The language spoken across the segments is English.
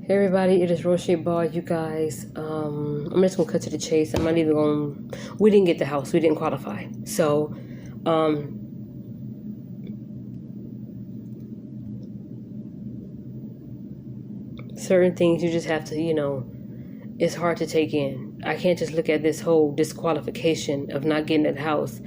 Hey everybody, it is Roche Ball, you guys. I'm just gonna cut to the chase. I'm not even going. We didn't get the house. We didn't qualify. So, certain things you just have to, it's hard to take in. I can't just look at this whole disqualification of not getting that house.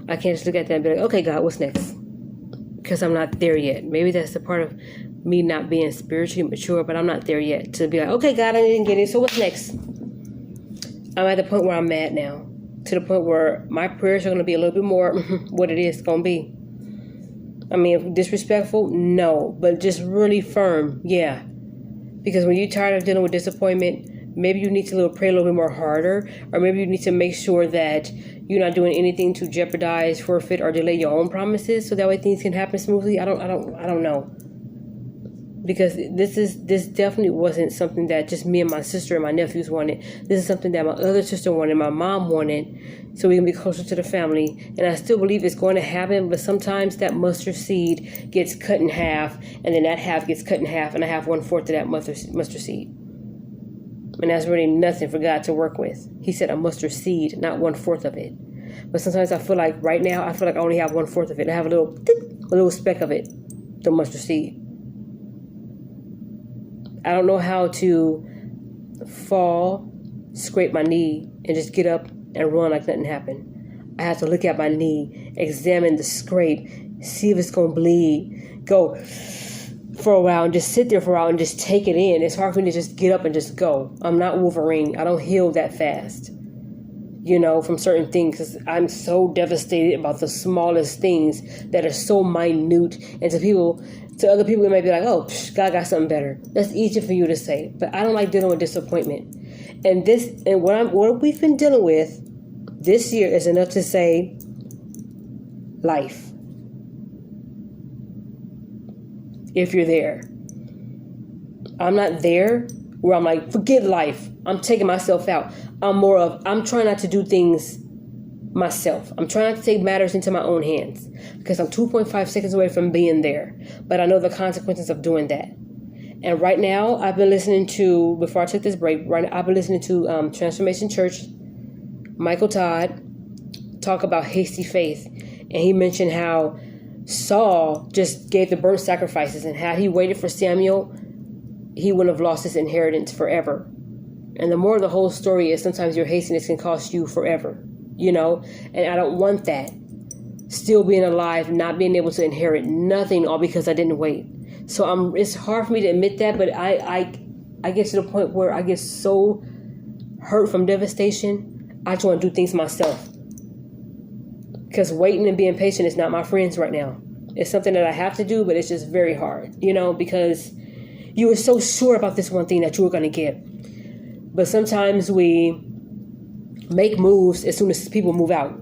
I can't just look at that and be like, okay, God, what's next? Because I'm not there yet. Maybe that's the part of me not being spiritually mature, but I'm not there yet to be like, okay, God, I didn't get it, so what's next? I'm at the point where I'm mad now, to the point where my prayers are going to be a little bit more what it is going to be. I mean, disrespectful? No, but just really firm, yeah. Because when you're tired of dealing with disappointment, maybe you need to pray a little bit more harder, or maybe you need to make sure that you're not doing anything to jeopardize, forfeit, or delay your own promises, so that way things can happen smoothly. I don't know. Because this definitely wasn't something that just me and my sister and my nephews wanted. This is something that my other sister wanted, my mom wanted, so we can be closer to the family. And I still believe it's going to happen, but sometimes that mustard seed gets cut in half, and then that half gets cut in half, and I have 1/4 of that mustard seed. And that's really nothing for God to work with. He said a mustard seed, not 1/4 of it. But sometimes I feel like right now, I only have 1/4 of it. I have a little speck of it, the mustard seed. I don't know how to fall, scrape my knee, and just get up and run like nothing happened. I have to look at my knee, examine the scrape, see if it's going to bleed, go for a while and just sit there for a while and just take it in. It's hard for me to just get up and just go. I'm not Wolverine. I don't heal that fast, from certain things, because I'm so devastated about the smallest things that are so minute. And to other people, it might be like, oh, God got something better. That's easy for you to say. But I don't like dealing with disappointment. And what we've been dealing with this year is enough to say life. If you're there. I'm not there where I'm like, forget life. I'm taking myself out. I'm trying not to do things myself. I'm trying not to take matters into my own hands, because I'm 2.5 seconds away from being there. But I know the consequences of doing that. And right now, I've been listening to, before I took this break, I've been listening to Transformation Church, Michael Todd, talk about hasty faith. And he mentioned how Saul just gave the burnt sacrifices, and had he waited for Samuel, he wouldn't have lost his inheritance forever. And the more of the whole story is, sometimes your hastiness can cost you forever, and I don't want that. Still being alive, not being able to inherit nothing, all because I didn't wait. So it's hard for me to admit that, but I get to the point where I get so hurt from devastation, I just want to do things myself. Because waiting and being patient is not my friends right now. It's something that I have to do, but it's just very hard, because you were so sure about this one thing that you were going to get. But sometimes we make moves as soon as people move out.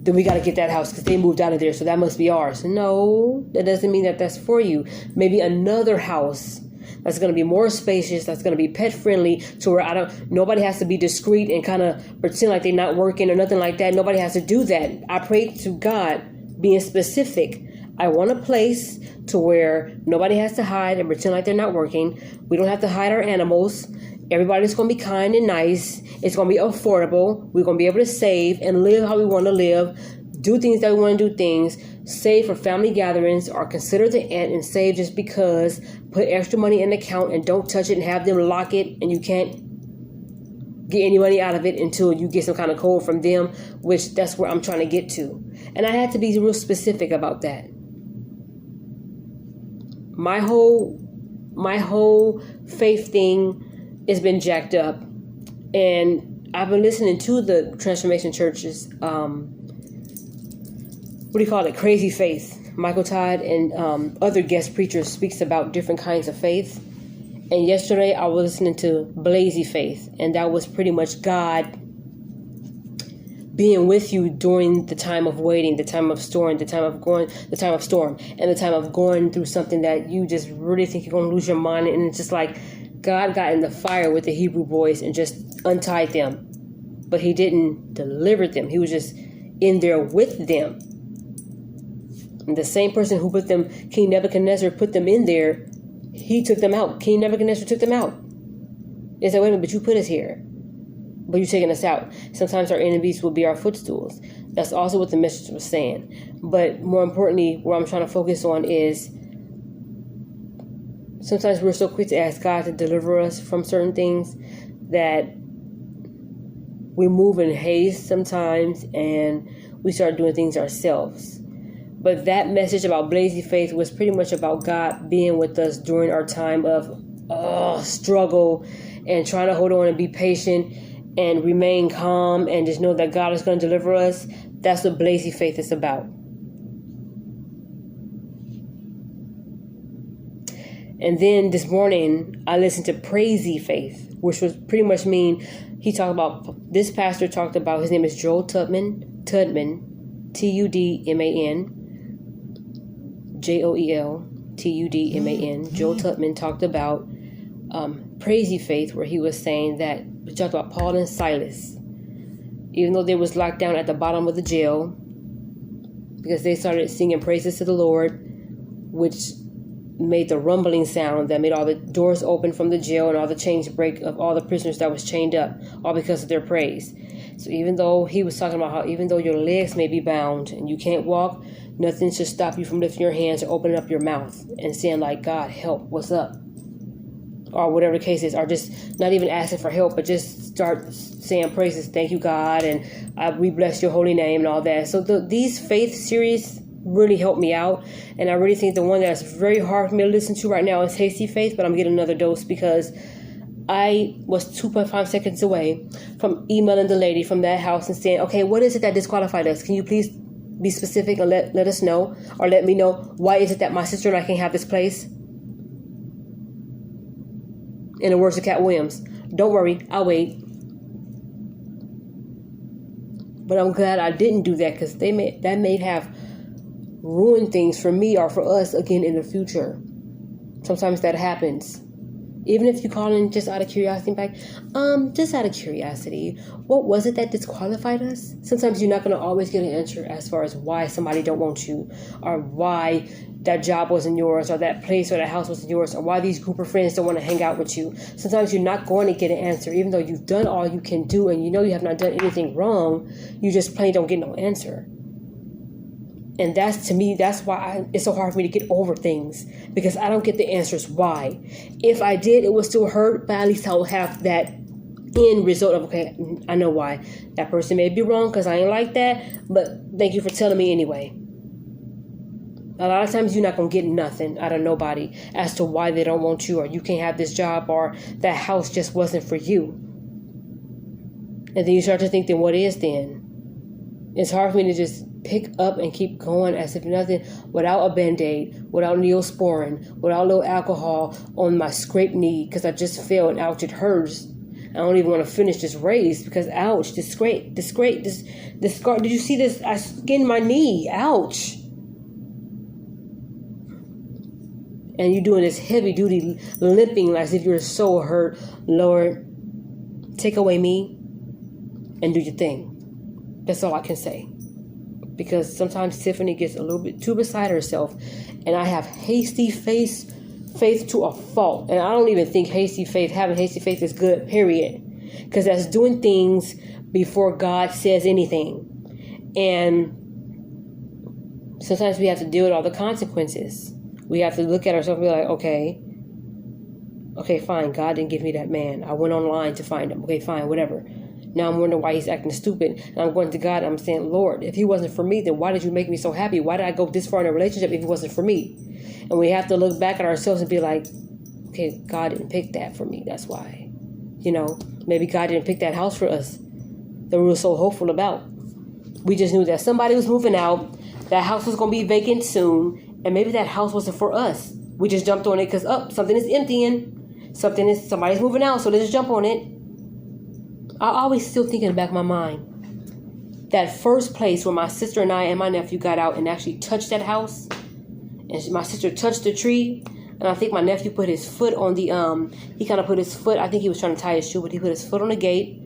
Then we got to get that house because they moved out of there, so that must be ours. No, that doesn't mean that that's for you. Maybe another house that's going to be more spacious, that's going to be pet friendly, to where nobody has to be discreet and kind of pretend like they're not working or nothing like that. Nobody has to do that. I pray to God, being specific. I want a place to where nobody has to hide and pretend like they're not working. We don't have to hide our animals. Everybody's going to be kind and nice. It's going to be affordable. We're going to be able to save and live how we want to live. Do things that we want to do things. Save for family gatherings, or consider the ant and save just because. Put extra money in the account and don't touch it and have them lock it, and you can't get any money out of it until you get some kind of code from them, which that's where I'm trying to get to. And I had to be real specific about that. My whole faith thing has been jacked up, and I've been listening to the Transformation Church's crazy faith. Michael Todd and other guest preachers speaks about different kinds of faith. And yesterday I was listening to Blazy Faith, and that was pretty much God being with you during the time of waiting, the time of storm, the time of going through something that you just really think you're going to lose your mind. And it's just like God got in the fire with the Hebrew boys and just untied them. But he didn't deliver them. He was just in there with them. And the same person who put them, King Nebuchadnezzar, put them in there, He took them out. King Nebuchadnezzar took them out. They said, wait a minute, but you put us here. But you're taking us out. Sometimes our enemies will be our footstools. That's also what the message was saying. But more importantly, what I'm trying to focus on is sometimes we're so quick to ask God to deliver us from certain things that we move in haste sometimes and we start doing things ourselves. But that message about blazing faith was pretty much about God being with us during our time of struggle and trying to hold on and be patient and remain calm and just know that God is going to deliver us. That's what blazing faith is about. And then this morning, I listened to praisey faith, which was pretty much mean, this pastor talked about, his name is Joel Tudman, Tudman, Joel Tudman. Joel Tudman talked about praisey faith, where he was saying that, we talked about Paul and Silas, even though they was locked down at the bottom of the jail, because they started singing praises to the Lord, which made the rumbling sound that made all the doors open from the jail and all the chains break of all the prisoners that was chained up, all because of their praise. So even though he was talking about how even though your legs may be bound and you can't walk, nothing should stop you from lifting your hands or opening up your mouth and saying like, God, help, what's up? Or whatever the case is, or just not even asking for help, but just start saying praises, thank you, God, and we bless your holy name and all that. So these faith series really helped me out, and I really think the one that's very hard for me to listen to right now is Hasty Faith, but I'm getting another dose because I was 2.5 seconds away from emailing the lady from that house and saying, okay, what is it that disqualified us? Can you please be specific and let us know, or let me know, why is it that my sister and I can't have this place? In the words of Cat Williams, don't worry, I'll wait. But I'm glad I didn't do that, because that may have ruined things for me or for us again in the future. Sometimes that happens. Even if you call in just out of curiosity, like, just out of curiosity, what was it that disqualified us? Sometimes you're not going to always get an answer as far as why somebody don't want you, or why that job wasn't yours, or that place or that house wasn't yours, or why these group of friends don't want to hang out with you. Sometimes you're not going to get an answer, even though you've done all you can do and you know you have not done anything wrong. You just plain don't get no answer. And that's why it's so hard for me to get over things, because I don't get the answers why. If I did, it would still hurt, but at least I will have that end result of, okay, I know why. That person may be wrong because I ain't like that, but thank you for telling me anyway. A lot of times you're not going to get nothing out of nobody as to why they don't want you, or you can't have this job, or that house just wasn't for you. And then you start to think, then what is then? It's hard for me to just pick up and keep going as if nothing, without a Band-Aid, without Neosporin, without a little alcohol on my scraped knee because I just fell and ouch, it hurts. I don't even want to finish this race because ouch, this scar. Did you see this? I skinned my knee. Ouch. And you're doing this heavy duty limping as if you're so hurt. Lord, take away me and do your thing. That's all I can say. Because sometimes Tiffany gets a little bit too beside herself, and I have hasty faith to a fault. And I don't even think having hasty faith is good, period. Because that's doing things before God says anything. And sometimes we have to deal with all the consequences. We have to look at ourselves and be like, okay, fine, God didn't give me that man. I went online to find him. Okay, fine, whatever. Now I'm wondering why he's acting stupid. And I'm going to God and I'm saying, Lord, if he wasn't for me, then why did you make me so happy? Why did I go this far in a relationship if he wasn't for me? And we have to look back at ourselves and be like, okay, God didn't pick that for me. That's why. Maybe God didn't pick that house for us that we were so hopeful about. We just knew that somebody was moving out. That house was going to be vacant soon. And maybe that house wasn't for us. We just jumped on it because, something is emptying. Somebody's moving out, so let's just jump on it. I always still think in the back of my mind, that first place where my sister and I and my nephew got out and actually touched that house, and my sister touched the tree, and I think my nephew put his foot on the, I think he was trying to tie his shoe, but he put his foot on the gate.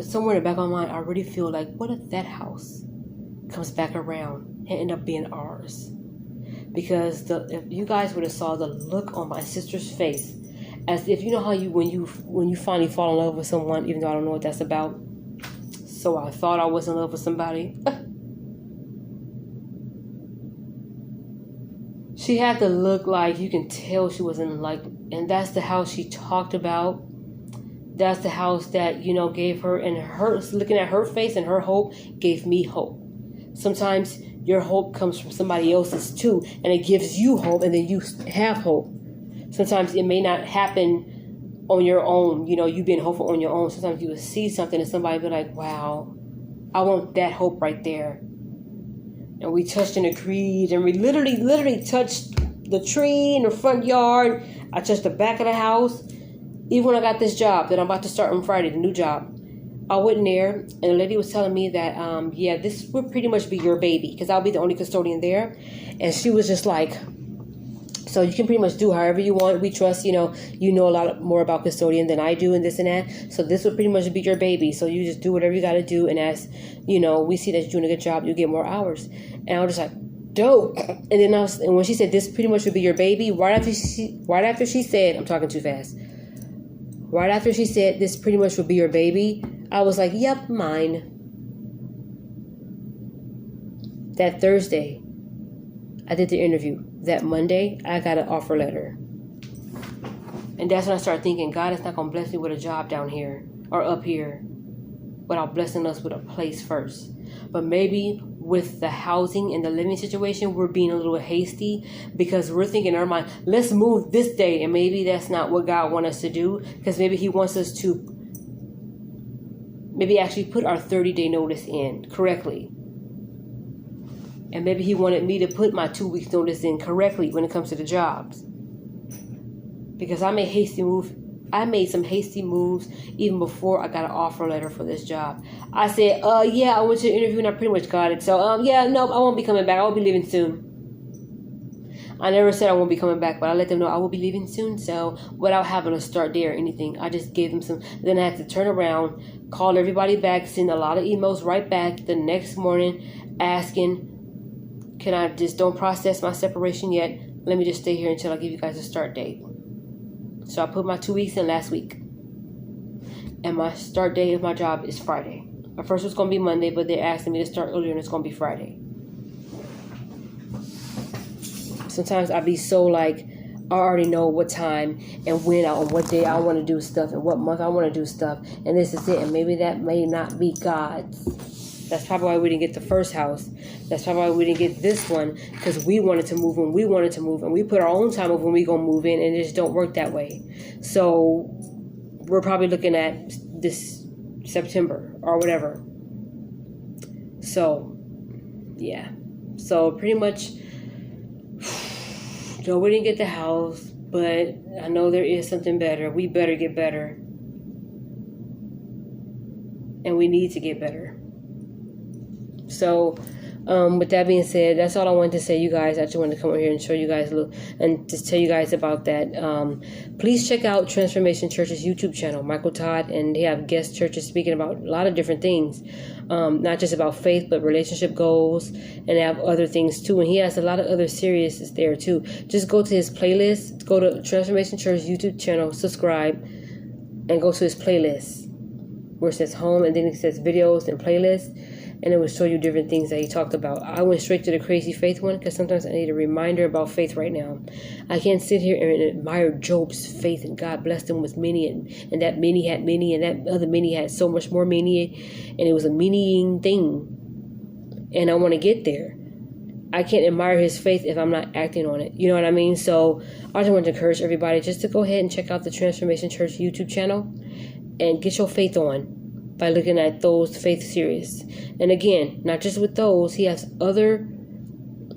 Somewhere in the back of my mind, I really feel like, what if that house comes back around and end up being ours? because if you guys would have saw the look on my sister's face, as if, you know how when you finally fall in love with someone, even though I don't know what that's about. So I thought I was in love with somebody. She had to look like you can tell she wasn't like, and that's the house she talked about. That's the house that, gave her, and her looking at her face and her hope gave me hope. Sometimes your hope comes from somebody else's too, and it gives you hope, and then you have hope. Sometimes it may not happen on your own, you being hopeful on your own. Sometimes you will see something and somebody be like, wow, I want that hope right there. And we touched and agreed, and we literally touched the tree in the front yard. I touched the back of the house. Even when I got this job that I'm about to start on Friday, the new job, I went in there, and the lady was telling me that, this would pretty much be your baby, because I'll be the only custodian there. And she was just like, so you can pretty much do however you want. We trust, you know a lot more about custodian than I do, and this and that. So this would pretty much be your baby. So you just do whatever you got to do. And as, we see that you're doing a good job, you get more hours. And I was just like, dope. And then and when she said this pretty much would be your baby, right after she said, I'm talking too fast. Right after she said this pretty much would be your baby, I was like, yep, mine. That Thursday, I did the interview. That Monday, I got an offer letter. And that's when I started thinking, God is not going to bless me with a job down here or up here without blessing us with a place first. But maybe with the housing and the living situation, we're being a little hasty because we're thinking in our mind, let's move this day. And maybe that's not what God wants us to do, because maybe he wants us to maybe actually put our 30-day notice in correctly. And maybe he wanted me to put my 2 weeks notice in correctly when it comes to the jobs. Because I made some hasty moves even before I got an offer letter for this job. I said, I went to the interview and I pretty much got it. So, no, I won't be coming back. I will be leaving soon. I never said I won't be coming back, but I let them know I will be leaving soon. So, without having a start date or anything, I just gave them some. Then I had to turn around, call everybody back, send a lot of emails right back the next morning asking, can I just don't process my separation yet? Let me just stay here until I give you guys a start date. So I put my 2 weeks in last week. And my start date of my job is Friday. At first it was going to be Monday, but they're asking me to start earlier and it's going to be Friday. Sometimes I be so like, I already know what time and when on what day I want to do stuff and what month I want to do stuff. And this is it. And maybe that may not be God's. That's probably why we didn't get the first house. That's probably why we didn't get this one, because we wanted to move when we wanted to move, and we put our own time of when we gonna move in, and it just don't work that way. So we're probably looking at this September or whatever. So yeah, so pretty much, we didn't get the house, but I know there is something better. We better get better, and we need to get better. So, with that being said, that's all I wanted to say, you guys. I just wanted to come over here and show you guys and just tell you guys about that. Please check out Transformation Church's YouTube channel, Michael Todd, and they have guest churches speaking about a lot of different things, not just about faith, but relationship goals, and they have other things too. And he has a lot of other series there too. Just go to his playlist, go to Transformation Church YouTube channel, subscribe, and go to his playlist where it says home, and then it says videos and playlists. And it will show you different things that he talked about. I went straight to the crazy faith one because sometimes I need a reminder about faith right now. I can't sit here and admire Job's faith and God blessed him with many, and that many had many, and that other many had so much more many, and it was a meaning thing. And I want to get there. I can't admire his faith if I'm not acting on it. You know what I mean? So I just want to encourage everybody just to go ahead and check out the Transformation Church YouTube channel and get your faith on by looking at those faith series. And again, not just with those, he has other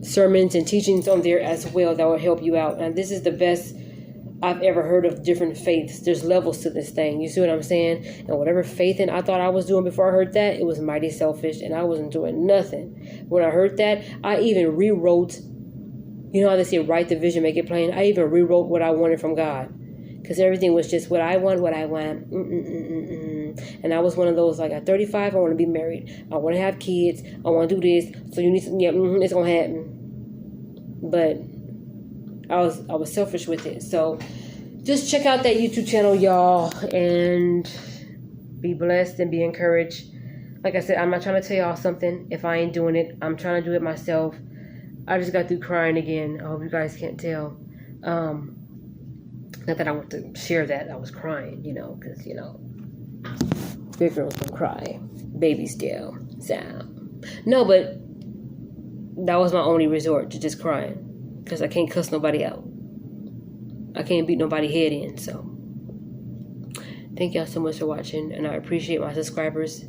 sermons and teachings on there as well that will help you out. And this is the best I've ever heard of different faiths. There's levels to this thing. You see what I'm saying? And whatever faith and I thought I was doing before I heard that, it was mighty selfish and I wasn't doing nothing. When I heard that, I even rewrote, you know how they say write the vision, make it plain? I even rewrote what I wanted from God. Because everything was just what I want. And I was one of those, like, at 35, I want to be married. I want to have kids. I want to do this. So you need to, it's going to happen. but I was selfish with it. So just check out that YouTube channel, y'all, and be blessed and be encouraged. Like I said, I'm not trying to tell y'all something if I ain't doing it. I'm trying to do it myself. I just got through crying again. I hope you guys can't tell. Not that I want to share that. I was crying, because, big girls don't cry. Babies do. So, no, but that was my only resort to just crying. Because I can't cuss nobody out. I can't beat nobody's head in, so. Thank y'all so much for watching, and I appreciate my subscribers.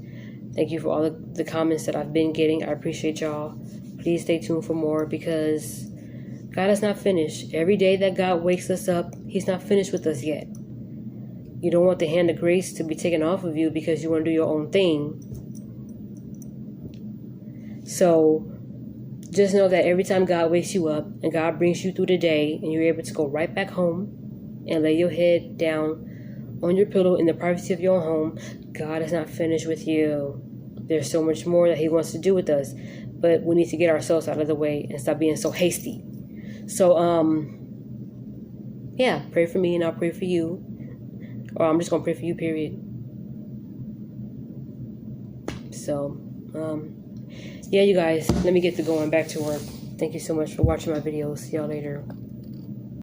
Thank you for all the comments that I've been getting. I appreciate y'all. Please stay tuned for more, because God is not finished. Every day that God wakes us up, He's not finished with us yet. You don't want the hand of grace to be taken off of you because you want to do your own thing. So just know that every time God wakes you up and God brings you through the day and you're able to go right back home and lay your head down on your pillow in the privacy of your own home, God is not finished with you. There's so much more that He wants to do with us, but we need to get ourselves out of the way and stop being so hasty. So, yeah, pray for me and I'll pray for you. Or I'm just going to pray for you, period. So, yeah, you guys, let me get to going back to work. Thank you so much for watching my videos. See y'all later.